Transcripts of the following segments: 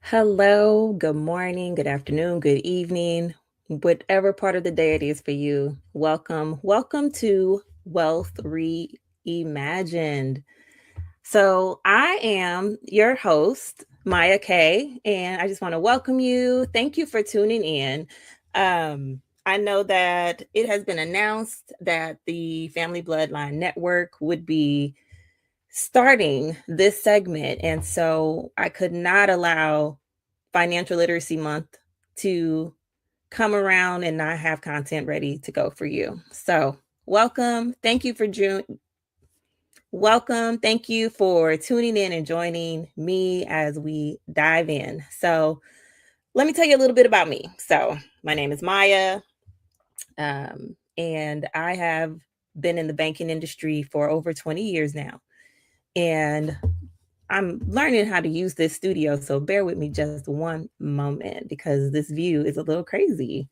Hello, good morning, good afternoon, good evening, whatever part of the day it is for you. Welcome. Welcome to Wealth Reimagined. So, I am your host, Mya K, and I just want to welcome you. Thank you for tuning in. I know that it has been announced that the Family Bloodline Network would be starting this segment. And so I could not allow Financial Literacy Month to come around and not have content ready to go for you. So, welcome. Thank you for June. Welcome. Thank you for tuning in and joining me as we dive in. So, let me tell you a little bit about me. So, my name is Mya, and I have been in the banking industry for over 20 years now. And I'm learning how to use this studio, so bear with me just one moment because this view is a little crazy.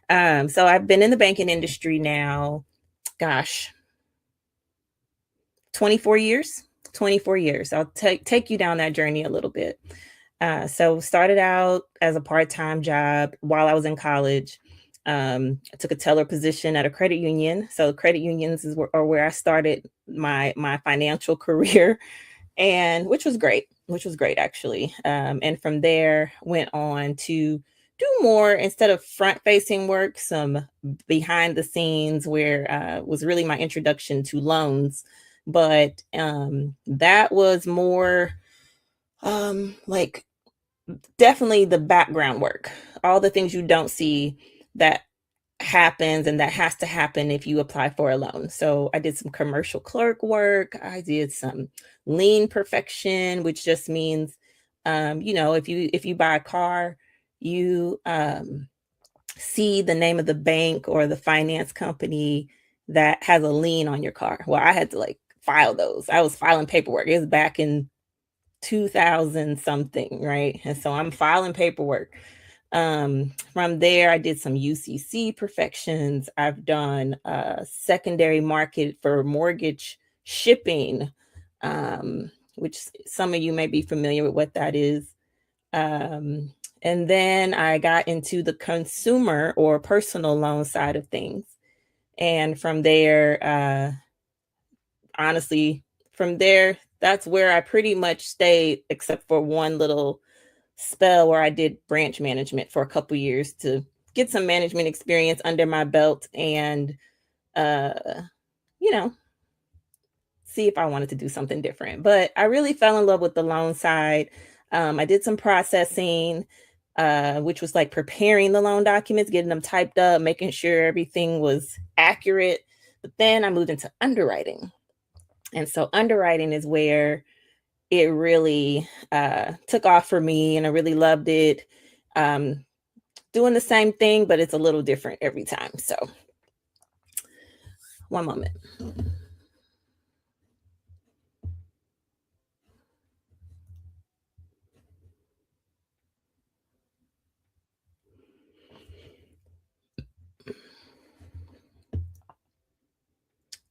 So I've been in the banking industry now, gosh, 24 years. 24 years. I'll take you down that journey a little bit. So started out as a part-time job while I was in college. I took a teller position at a credit union. So credit unions are where I started my financial career, and which was great actually. And from there went on to do more, instead of front facing work, some behind the scenes, where was really my introduction to loans. But that was more like definitely the background work, all the things you don't see that happens and that has to happen if you apply for a loan. So I did some commercial clerk work. I did some lien perfection, which just means, if you buy a car, you see the name of the bank or the finance company that has a lien on your car. Well, I had to like file those. I was filing paperwork. It was back in 2000 something, right? And so I'm filing paperwork. From there, I did some UCC perfections. I've done secondary market for mortgage shipping, which some of you may be familiar with what that is. And then I got into the consumer or personal loan side of things. And from there, honestly, from there, that's where I pretty much stayed, except for one little spell where I did branch management for a couple years to get some management experience under my belt and uh you know see if I wanted to do something different. But I really fell in love with the loan side. I did some processing, which was like preparing the loan documents, getting them typed up, making sure everything was accurate. But then I moved into underwriting. And so underwriting is where it really took off for me, and I really loved it. Um, Doing the same thing, but it's a little different every time. So, one moment.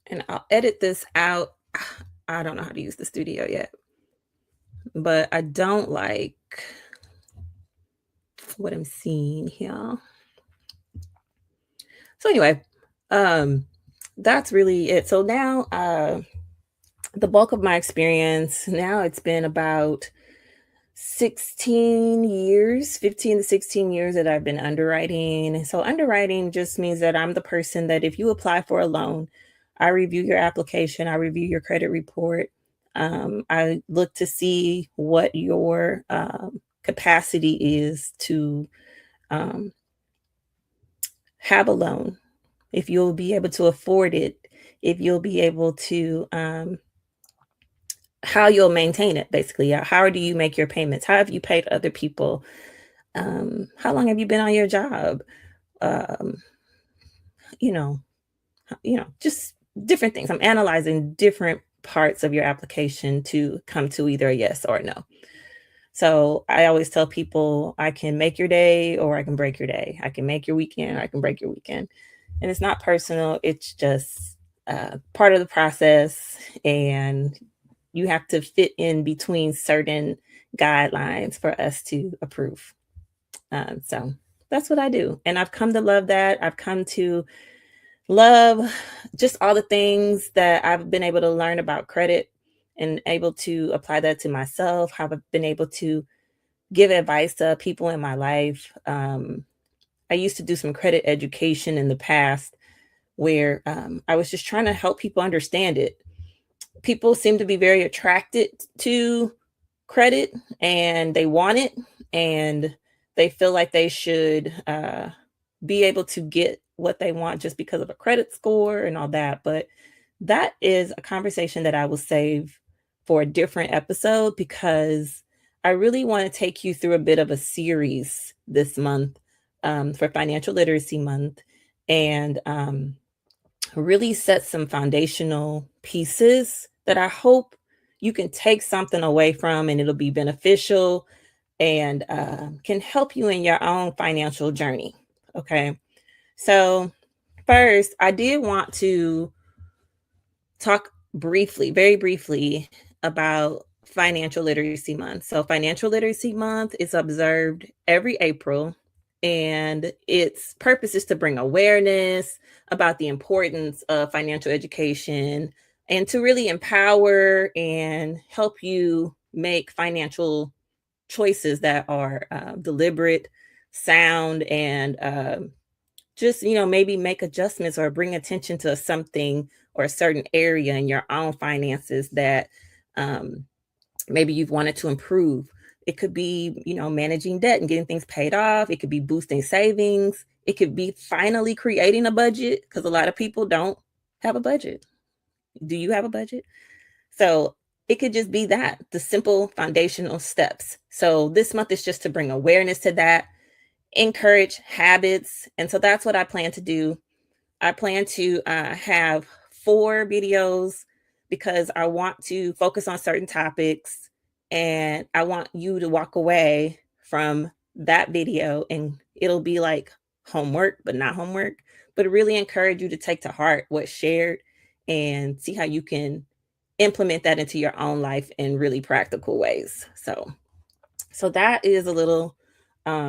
And I'll edit this out. I don't know how to use the studio yet, but I don't like what I'm seeing here. So, anyway, um, that's really it. So, now, the bulk of my experience now, it's been about 16 years, 15 to 16 years that I've been underwriting. So underwriting just means that I'm the person that if you apply for a loan, I review your application, I review your credit report. I look to see what your capacity is to um, have a loan, if you'll be able to afford it, if you'll be able to how you'll maintain it, basically. How do you make your payments? How have you paid other people? How long have you been on your job? Um, you know, just different things. I'm analyzing different parts of your application to come to either a yes or a no. So I always tell people I can make your day or I can break your day. I can make your weekend or I can break your weekend. And it's not personal, it's just part of the process. And You have to fit in between certain guidelines for us to approve. So that's what I do. And I've come to love that. I've come to love just all the things that I've been able to learn about credit and able to apply that to myself, how I've been able to give advice to people in my life. I used to do some credit education in the past where I was just trying to help people understand it. People seem to be very attracted to credit and they want it and they feel like they should be able to get what they want just because of a credit score and all that. But that is a conversation that I will save for a different episode because I really want to take you through a bit of a series this month for Financial Literacy Month and really set some foundational pieces that I hope you can take something away from and it'll be beneficial and can help you in your own financial journey. Okay. So, first, I did want to talk briefly, very briefly, about Financial Literacy Month. So, Financial Literacy Month is observed every April, and its purpose is to bring awareness about the importance of financial education and to really empower and help you make financial choices that are deliberate, sound, and just maybe make adjustments or bring attention to something or a certain area in your own finances that um, maybe you've wanted to improve. It could be managing debt and getting things paid off. It could be boosting savings. It could be finally creating a budget because a lot of people don't have a budget. Do you have a budget? So it could just be that, the simple foundational steps. So this month is just to bring awareness to that, encourage habits. And so that's what I plan to do. I plan to have 4 videos because I want to focus on certain topics and I want you to walk away from that video and it'll be like homework, but not homework, but really encourage you to take to heart what's shared and see how you can implement that into your own life in really practical ways. So that is a little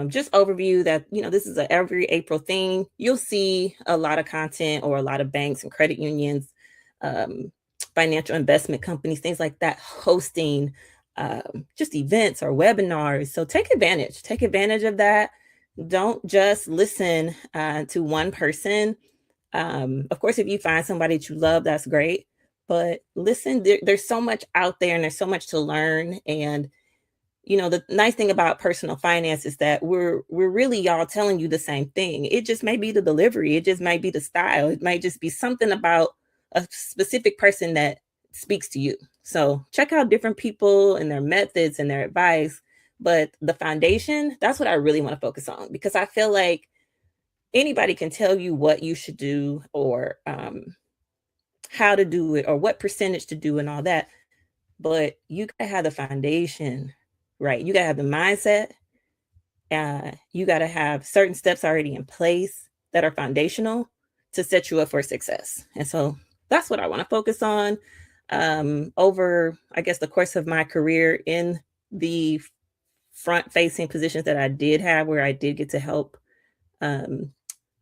just overview that this is a every April thing. You'll see a lot of content or a lot of banks and credit unions, um, financial investment companies, things like that, hosting just events or webinars. So take advantage of that. Don't just listen to one person. Of course, if you find somebody that you love, that's great. But listen, there's so much out there and there's so much to learn. And the nice thing about personal finance is that we're really all telling you the same thing. It just may be the delivery, it just might be the style, it might just be something about a specific person that speaks to you. So check out different people and their methods and their advice. But the foundation, that's what I really want to focus on because I feel like anybody can tell you what you should do or how to do it or what percentage to do and all that. But you gotta have the foundation, right? You gotta have the mindset. You gotta have certain steps already in place that are foundational to set you up for success. And so that's what I want to focus on over, I guess, the course of my career in the front-facing positions that I did have, where I did get to help. Um,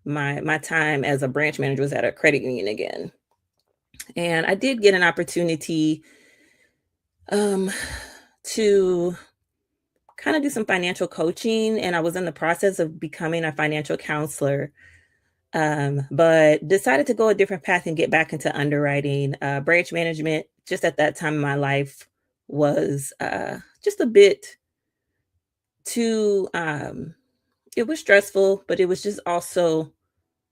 my time as a branch manager was at a credit union again, and I did get an opportunity um, to kind of do some financial coaching, and I was in the process of becoming a financial counselor, but decided to go a different path and get back into underwriting. Branch management, just at that time in my life, was just a bit too, it was stressful, but it was just also,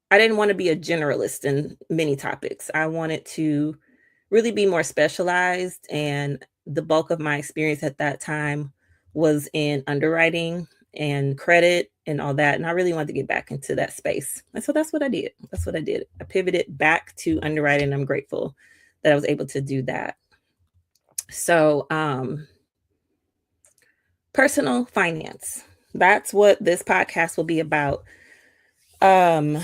I didn't want to be a generalist in many topics. I wanted to really be more specialized. And the bulk of my experience at that time was in underwriting and credit and all that. And I really wanted to get back into that space. And so that's what I did. That's what I did. I pivoted back to underwriting. I'm grateful that I was able to do that. So, personal finance. That's what this podcast will be about. Um,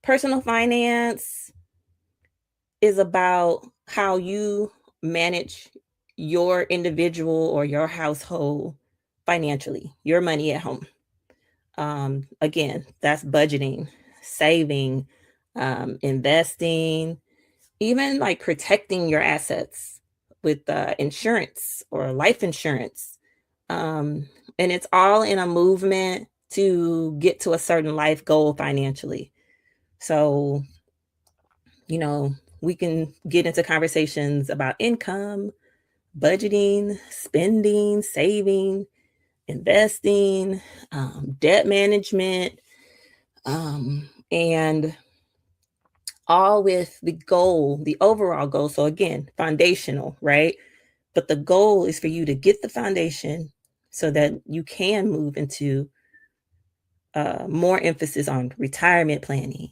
Personal finance is about how you manage your individual or your household financially, your money at home. Again, that's budgeting, saving, investing, even like protecting your assets with insurance or life insurance. Um, and it's all in a movement to get to a certain life goal financially. So, you know, we can get into conversations about income, budgeting, spending, saving, investing, debt management, and all with the goal, the overall goal. So, again, foundational, right? But the goal is for you to get the foundation so that you can move into more emphasis on retirement planning,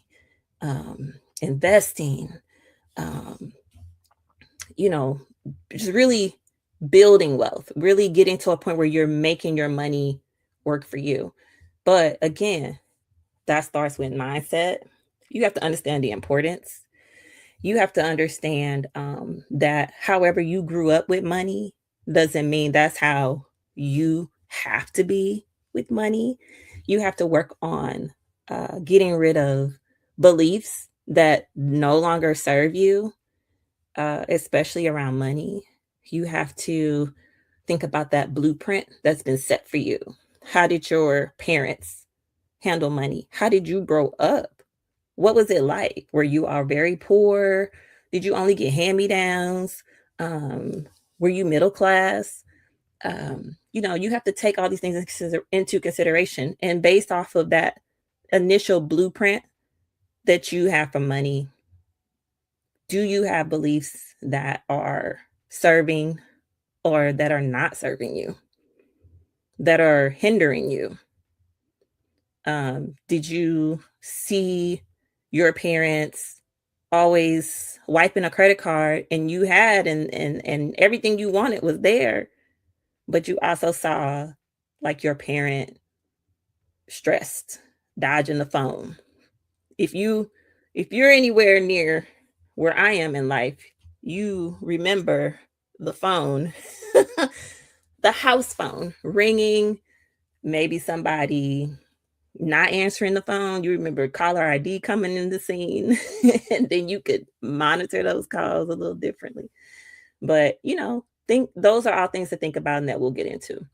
investing, um, you know, just really building wealth, really getting to a point where you're making your money work for you. But again, that starts with mindset. You have to understand the importance. You have to understand that however you grew up with money doesn't mean that's how you have to be with money. You have to work on getting rid of beliefs that no longer serve you, especially around money. You have to think about that blueprint that's been set for you. How did your parents handle money? How did you grow up? What was it like? Were you all very poor? Did you only get hand-me-downs? Um, were you middle class? You have to take all these things into consideration. And based off of that initial blueprint that you have for money, do you have beliefs that are serving or that are not serving you, that are hindering you? Did you see your parents always wiping a credit card and you had and everything you wanted was there, but you also saw like your parent stressed, dodging the phone? If you're anywhere near where I am in life, you remember the phone, the house phone ringing, maybe somebody not answering the phone. You remember caller ID coming in the scene, and then you could monitor those calls a little differently. But, think those are all things to think about and that we'll get into.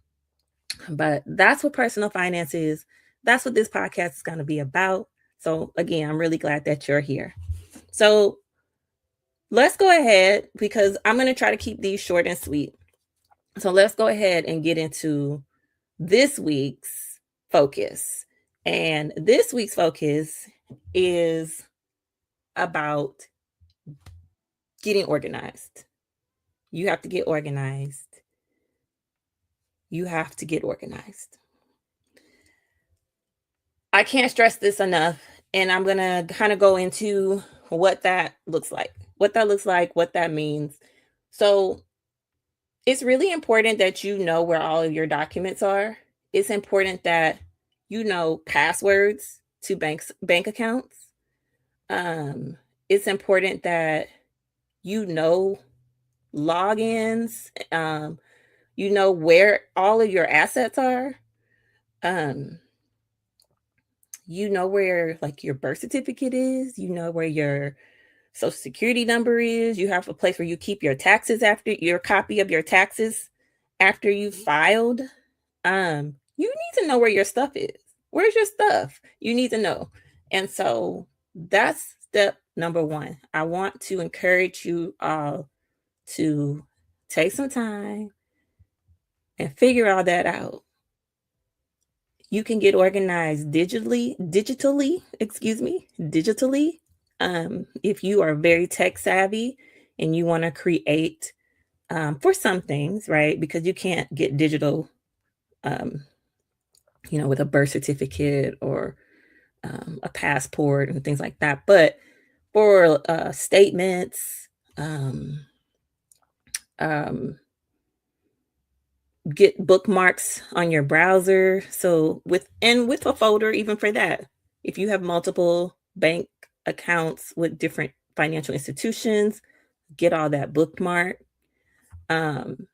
But that's what personal finance is. That's what this podcast is going to be about. So, again, I'm really glad that you're here. So, let's go ahead because I'm going to try to keep these short and sweet. So, let's go ahead and get into this week's focus. And this week's focus is about getting organized. You have to get organized. You have to get organized. I can't stress this enough. And I'm going to kind of go into what that looks like, what that means. So it's really important that you know where all of your documents are. It's important that you know passwords to bank accounts. It's important that you know logins, you know where all of your assets are. Um, you know where like your birth certificate is, you know where your social security number is. You have a place where you keep your taxes after your copy of your taxes after you filed. You need to know where your stuff is. Where's your stuff? You need to know. And so that's step number one. I want to encourage you all to take some time and figure all that out. You can get organized digitally. If you are very tech savvy and you want to create for some things, right? Because you can't get digital, with a birth certificate or a passport and things like that. But for statements, get bookmarks on your browser. So with a folder, even for that, if you have multiple bank accounts with different financial institutions, get all that bookmark. Um,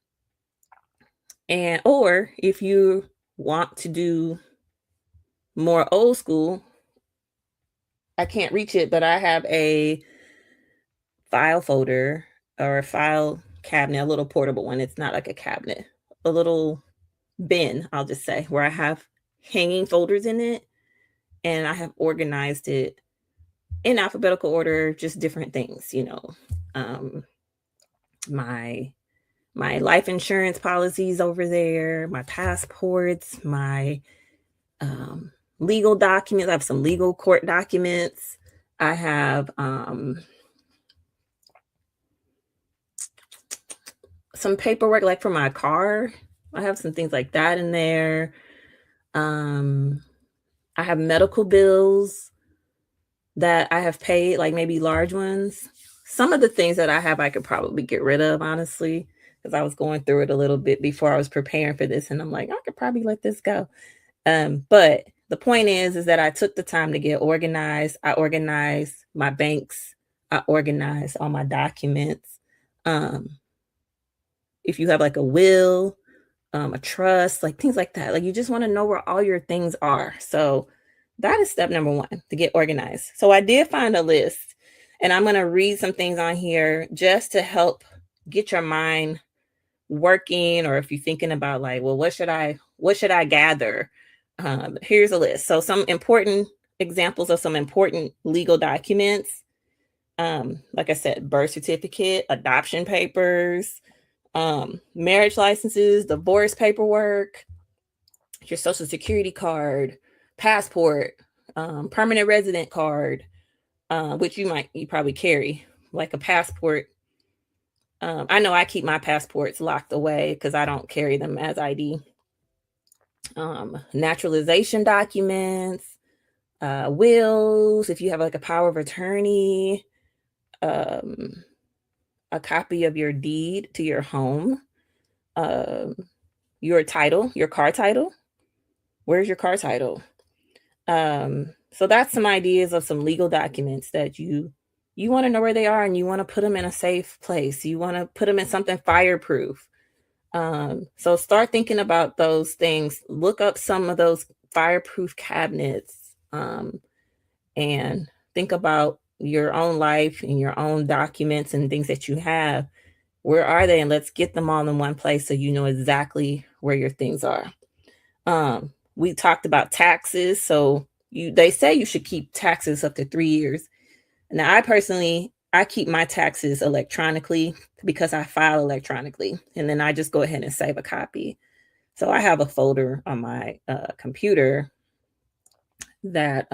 and or if you want to do more old school, I can't reach it, but I have a file folder or a file cabinet, a little portable one. It's not like a cabinet, a little bin, I'll just say, where I have hanging folders in it, and I have organized it in alphabetical order, just different things, Um, my my life insurance policies over there, my passports, my legal documents. I have some legal court documents. I have some paperwork like for my car. I have some things like that in there. Um, I have medical bills that I have paid, like maybe large ones. Some of the things that I have, I could probably get rid of, honestly, because I was going through it a little bit before I was preparing for this, and I'm like, I could probably let this go. But the point is that I took the time to get organized. I organized my banks. I organized all my documents. Um, if you have like a will, a trust, like things like that. Like you just want to know where all your things are. So that is step number one, to get organized. So I did find a list, and I'm going to read some things on here just to help get your mind working, or if you're thinking about like, well, what should I gather? Here's a list. So some important examples of some important legal documents. Like I said, birth certificate, adoption papers, marriage licenses, divorce paperwork, your social security card, passport, permanent resident card, which you probably carry, like a passport. I know I keep my passports locked away because I don't carry them as ID. Naturalization documents, wills, if you have like a power of attorney, um, a copy of your deed to your home, um, your title, your car title. Where's your car title? So that's some ideas of some legal documents that you want to know where they are, and you want to put them in a safe place. You want to put them in something fireproof. So start thinking about those things. Look up some of those fireproof cabinets, and think about your own life and your own documents and things that you have. Where are they? And let's get them all in one place so you know exactly where your things are. We talked about taxes. So they say you should keep taxes up to 3 years. Now, I keep my taxes electronically because I file electronically, and then I just go ahead and save a copy. So I have a folder on my computer that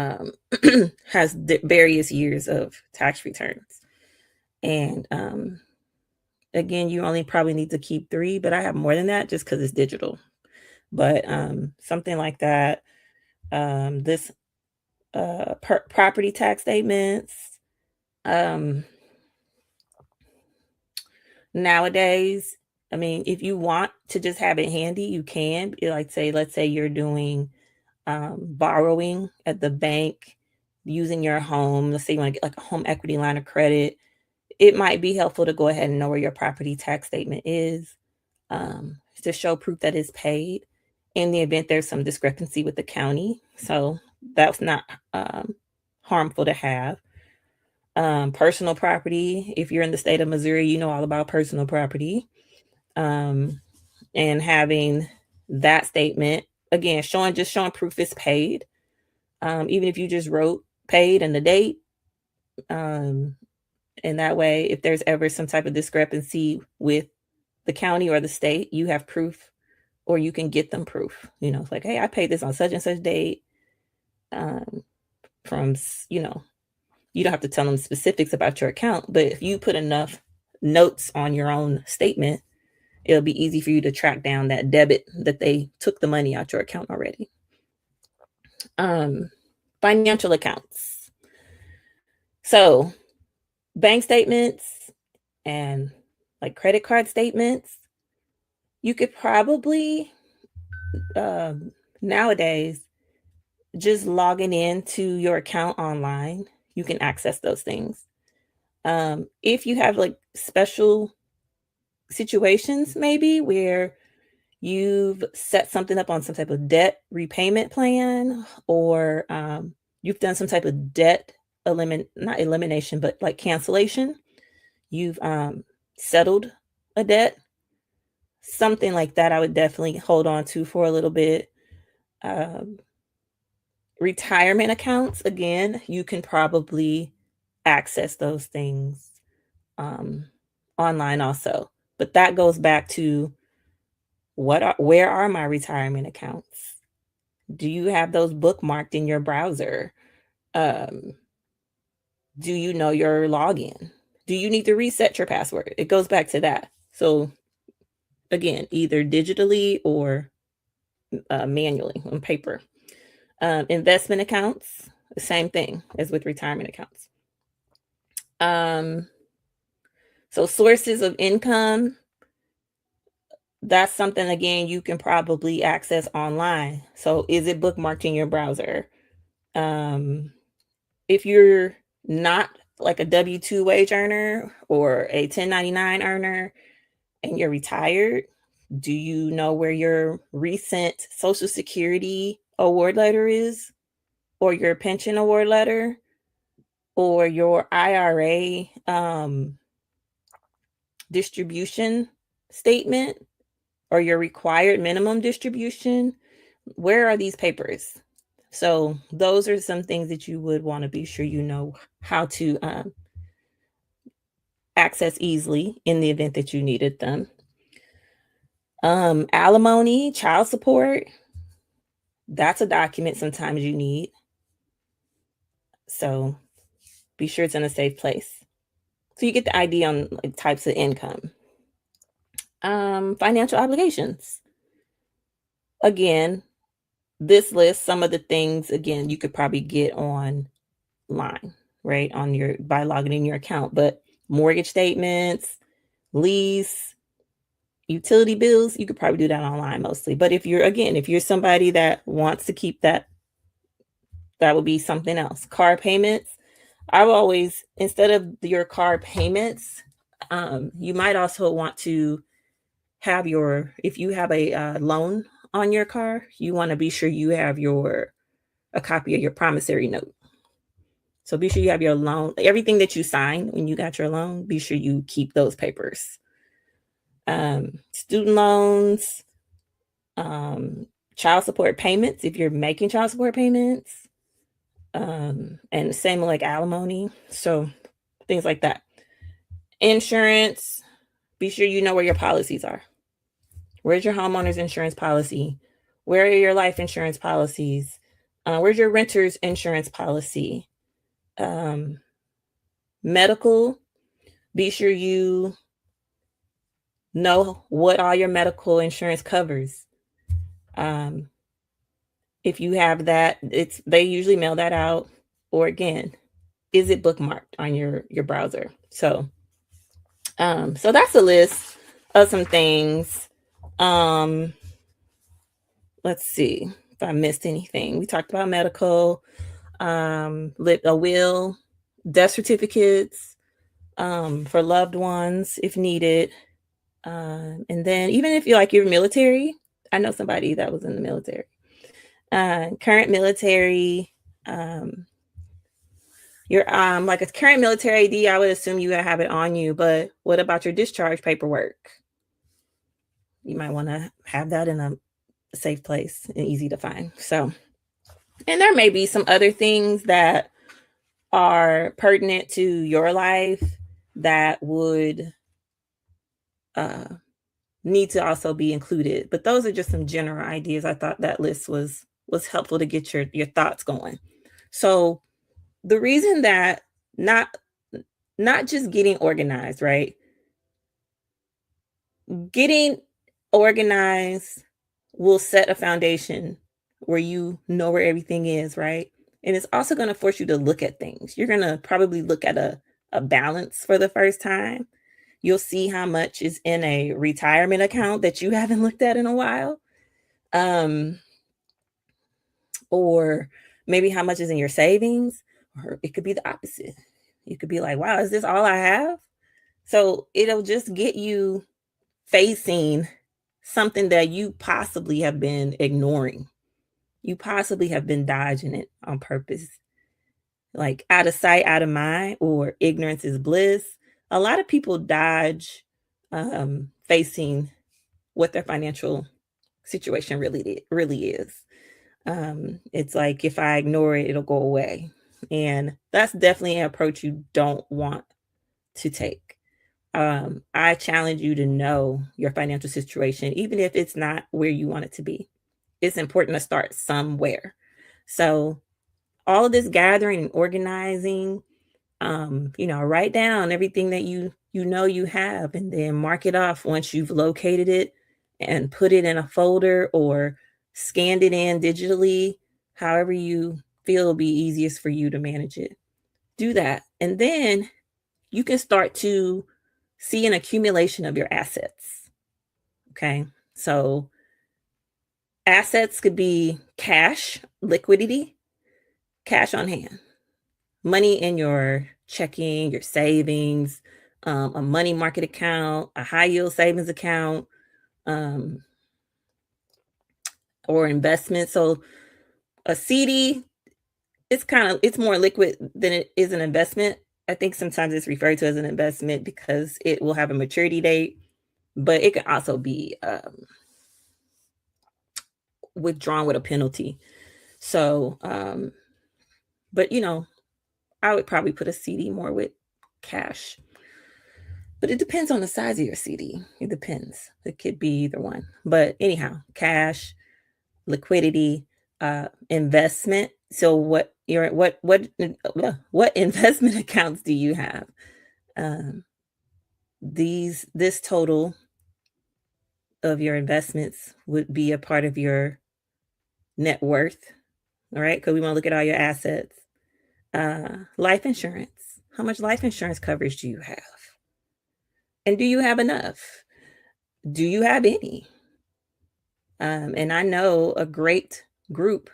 has various years of tax returns. And again, you only probably need to keep 3, but I have more than that just because it's digital. But something like that. This property tax statements. Um, Nowadays, I mean, if you want to just have it handy, you can. Let's say you're doing borrowing at the bank using your home. Let's say you want to get like a home equity line of credit. It might be helpful to go ahead and know where your property tax statement is, to show proof that it's paid in the event there's some discrepancy with the county. So that's not harmful to have. Personal property. If you're in the state of Missouri, you know all about personal property. And having that statement, again, showing proof it's paid. Even if you just wrote paid and the date. And that way, if there's ever some type of discrepancy with the county or the state, you have proof, or you can get them proof. It's like, hey, I paid this on such and such date. From, you don't have to tell them specifics about your account, but if you put enough notes on your own statement, it'll be easy for you to track down that debit that they took the money out your account already. Financial accounts. So bank statements and like credit card statements, you could probably nowadays just logging into your account online, you can access those things. If you have like special situations maybe where you've set something up on some type of debt repayment plan, or you've done some type of debt not elimination, but like cancellation. You've settled a debt, something like that. I would definitely hold on to for a little bit. Um, Retirement accounts, again, you can probably access those things um, online also. But that goes back to where are my retirement accounts? Do you have those bookmarked in your browser? Um, do you know your login? Do you need to reset your password? It goes back to that. So again, either digitally or manually on paper. Investment accounts, the same thing as with retirement accounts. Um, so sources of income, that's something again you can probably access online. So is it bookmarked in your browser? If you're not like a W-2 wage earner or a 1099 earner and you're retired, do you know where your recent Social Security award letter is, or your pension award letter, or your IRA distribution statement, or your required minimum distribution? Where are these papers? So those are some things that you would want to be sure you know how to access easily in the event that you needed them. Alimony, child support, that's a document sometimes you need. So be sure it's in a safe place. So you get the idea on like types of income. Financial obligations. Again, this list, some of the things, again, you could probably get online, right? By logging in your account, but mortgage statements, lease, utility bills, you could probably do that online mostly. But if you're somebody that wants to keep that would be something else. Car payments. I will always, instead of your car payments, you might also want to have if you have a loan on your car, you want to be sure you have a copy of your promissory note. So be sure you have your loan, everything that you signed when you got your loan, be sure you keep those papers. Student loans, child support payments, if you're making child support payments, and same like alimony. So things like that. Insurance, be sure you know where your policies are. Where's your homeowner's insurance policy? Where are your life insurance policies? Where's your renter's insurance policy? Medical, be sure you know what all your medical insurance covers. If you have that, they usually mail that out. Or again, is it bookmarked on your browser? So that's a list of some things. Let's see if I missed anything. We talked about medical, a will, death certificates for loved ones if needed. And then even if you're military, I know somebody that was in the military. Current military, your like a current military ID, I would assume you have it on you, but what about your discharge paperwork? You might want to have that in a safe place and easy to find. So, and there may be some other things that are pertinent to your life that would need to also be included. But those are just some general ideas. I thought that list was helpful to get your thoughts going. So the reason that not just getting organized, right? Getting organized will set a foundation where you know where everything is, right? And it's also going to force you to look at things. You're going to probably look at a balance for the first time. You'll see how much is in a retirement account that you haven't looked at in a while. Or maybe how much is in your savings, or it could be the opposite. You could be like, wow, is this all I have? So it'll just get you facing something that you possibly have been ignoring. You possibly have been dodging it on purpose. Like out of sight, out of mind, or ignorance is bliss. A lot of people dodge facing what their financial situation really is. It's like if I ignore it, it'll go away. And that's definitely an approach you don't want to take. I challenge you to know your financial situation, even if it's not where you want it to be. It's important to start somewhere. So, all of this gathering and organizing, write down everything that you know you have, and then mark it off once you've located it and put it in a folder or scanned it in digitally, however you feel it'll be easiest for you to manage it. Do that. And then you can start to see an accumulation of your assets. Okay. So assets could be cash, liquidity, cash on hand, money in your checking, your savings, a money market account, a high yield savings account, um, or investment. So a CD, it's more liquid than it is an investment. I think sometimes it's referred to as an investment because it will have a maturity date, but it can also be withdrawn with a penalty. So, but I would probably put a CD more with cash. But it depends on the size of your CD. It depends. It could be either one. But anyhow, cash, liquidity, investment. So what investment accounts do you have? Um, this total of your investments would be a part of your net worth. All right, because we want to look at all your assets. Life insurance. How much life insurance coverage do you have? And do you have enough? Do you have any? And I know a great group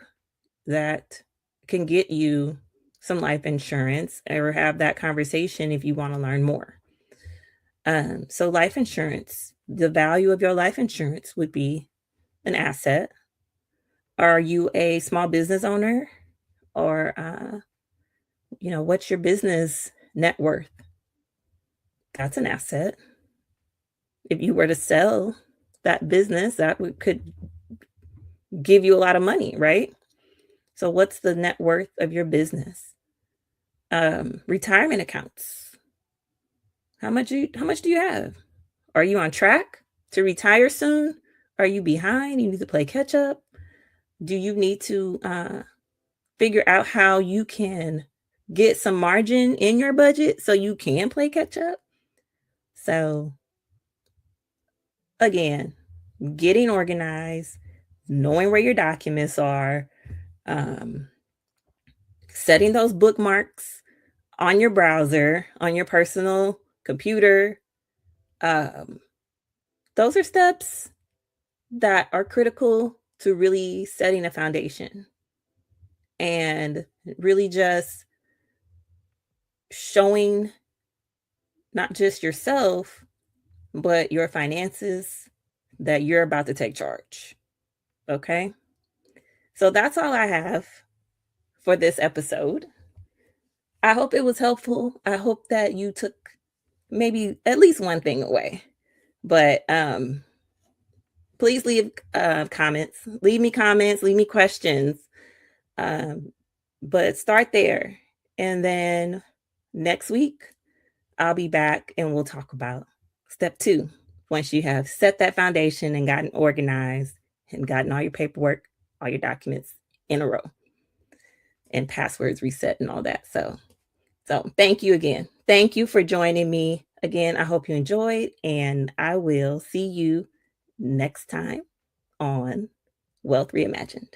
that can get you some life insurance or have that conversation if you want to learn more. So, life insurance, the value of your life insurance would be an asset. Are you a small business owner? Or, what's your business net worth? That's an asset. If you were to sell that business, could give you a lot of money, right? So what's the net worth of your business? Retirement accounts. How much do you have? Are you on track to retire soon? Are you behind? You need to play catch up. Do you need to figure out how you can get some margin in your budget so you can play catch up? So again, getting organized, knowing where your documents are, um, setting those bookmarks on your browser, on your personal computer. Um, those are steps that are critical to really setting a foundation and really just showing not just yourself, but your finances that you're about to take charge. Okay. So that's all I have for this episode. I hope it was helpful. I hope that you took maybe at least one thing away. But please leave comments. Leave me comments, leave me questions. Um, but start there. And then next week, I'll be back and we'll talk about step 2. Once you have set that foundation and gotten organized and gotten all your paperwork, all your documents in a row, and passwords reset and all that. So thank you again. Thank you for joining me again. I hope you enjoyed, and I will see you next time on Wealth Reimagined.